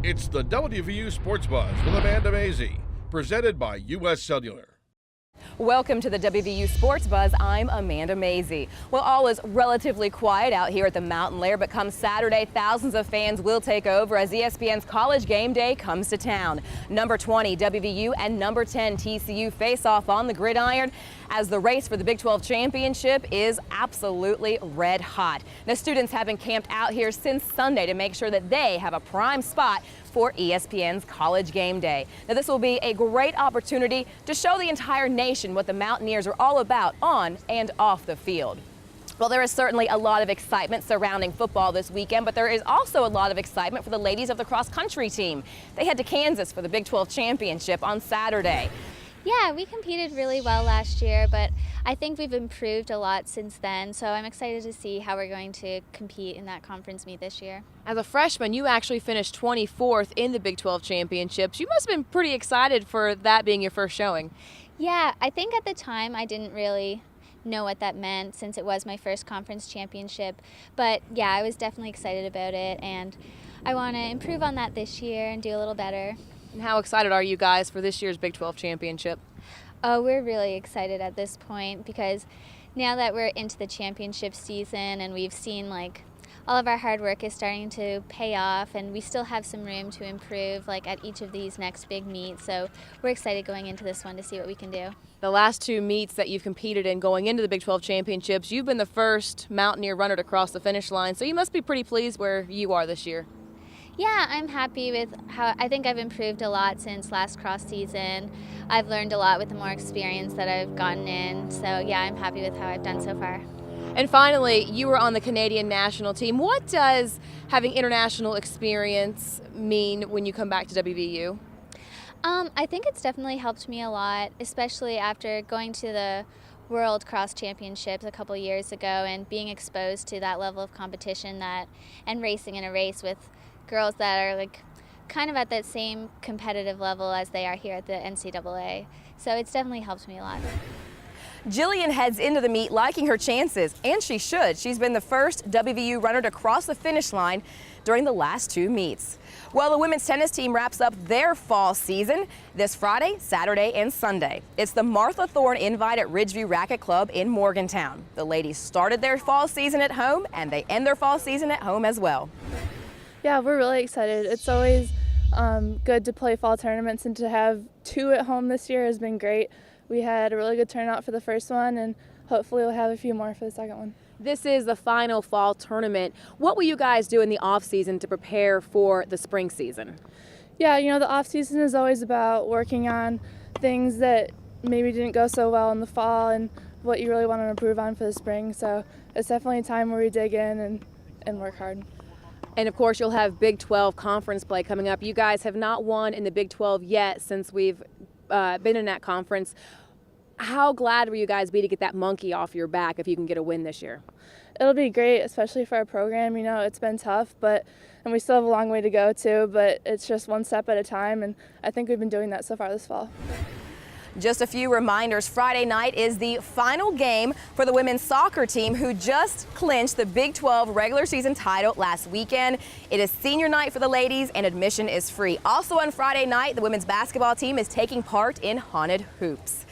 It's the WVU Sports Buzz with Amanda Mazey, presented by U.S. Cellular. Welcome to the WVU Sports Buzz. I'm Amanda Mazey. Well, all is relatively quiet out here at the Mountain Lair, but come Saturday, thousands of fans will take over as ESPN's College Game Day comes to town. Number 20 WVU and number 10 TCU face off on the gridiron as the race for the Big 12 championship is absolutely red hot. The students have been camped out here since Sunday to make sure that they have a prime spot for ESPN's College Game Day. Now, this will be a great opportunity to show the entire nation what the Mountaineers are all about on and off the field. Well, there is certainly a lot of excitement surrounding football this weekend, but there is also a lot of excitement for the ladies of the cross-country team. They head to Kansas for the Big 12 championship on Saturday. Yeah, we competed really well last year, but I think we've improved a lot since then, so I'm excited to see how we're going to compete in that conference meet this year. As a freshman, you actually finished 24th in the Big 12 championships. You must have been pretty excited for that being your first showing. Yeah, I think at the time I didn't really know what that meant since it was my first conference championship, but yeah, I was definitely excited about it, and I want to improve on that this year and do a little better. And how excited are you guys for this year's Big 12 championship? Oh, we're really excited at this point because now that we're into the championship season and we've seen all of our hard work is starting to pay off, and we still have some room to improve at each of these next big meets. So we're excited going into this one to see what we can do. The last two meets that you've competed in going into the Big 12 championships, you've been the first Mountaineer runner to cross the finish line, so you must be pretty pleased where you are this year. Yeah, I'm happy with how I think I've improved a lot since last cross season. I've learned a lot with the more experience that I've gotten in. So yeah, I'm happy with how I've done so far. And finally, you were on the Canadian national team. What does having international experience mean when you come back to WVU? I think it's definitely helped me a lot, especially after going to the World Cross Championships a couple years ago and being exposed to that level of competition and racing in a race with girls that are kind of at that same competitive level as they are here at the NCAA. So it's definitely helped me a lot. Jillian heads into the meet liking her chances, and she should. She's been the first WVU runner to cross the finish line during the last two meets. Well, the women's tennis team wraps up their fall season this Friday, Saturday, and Sunday. It's the Martha Thorne Invite at Ridgeview Racket Club in Morgantown. The ladies started their fall season at home, and they end their fall season at home as well. Yeah, we're really excited. It's always good to play fall tournaments, and to have two at home this year has been great. We had a really good turnout for the first one, and hopefully we'll have a few more for the second one. This is the final fall tournament. What will you guys do in the off season to prepare for the spring season? Yeah, the off season is always about working on things that maybe didn't go so well in the fall and what you really want to improve on for the spring. So it's definitely a time where we dig in and work hard. And of course, you'll have Big 12 conference play coming up. You guys have not won in the Big 12 yet since we've been in that conference. How glad will you guys be to get that monkey off your back if you can get a win this year? It'll be great, especially for our program. It's been tough, and we still have a long way to go too, but it's just one step at a time, and I think we've been doing that so far this fall. Just a few reminders. Friday night is the final game for the women's soccer team, who just clinched the Big 12 regular season title last weekend. It is senior night for the ladies, and admission is free. Also on Friday night, the women's basketball team is taking part in Haunted Hoops.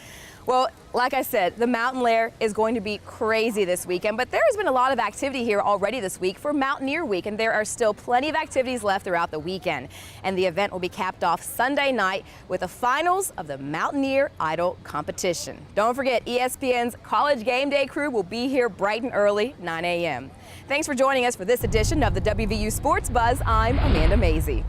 Well, like I said, the Mountain Lair is going to be crazy this weekend, but there has been a lot of activity here already this week for Mountaineer Week, and there are still plenty of activities left throughout the weekend. And the event will be capped off Sunday night with the finals of the Mountaineer Idol competition. Don't forget, ESPN's College Game Day crew will be here bright and early, 9 a.m. Thanks for joining us for this edition of the WVU Sports Buzz. I'm Amanda Mazey.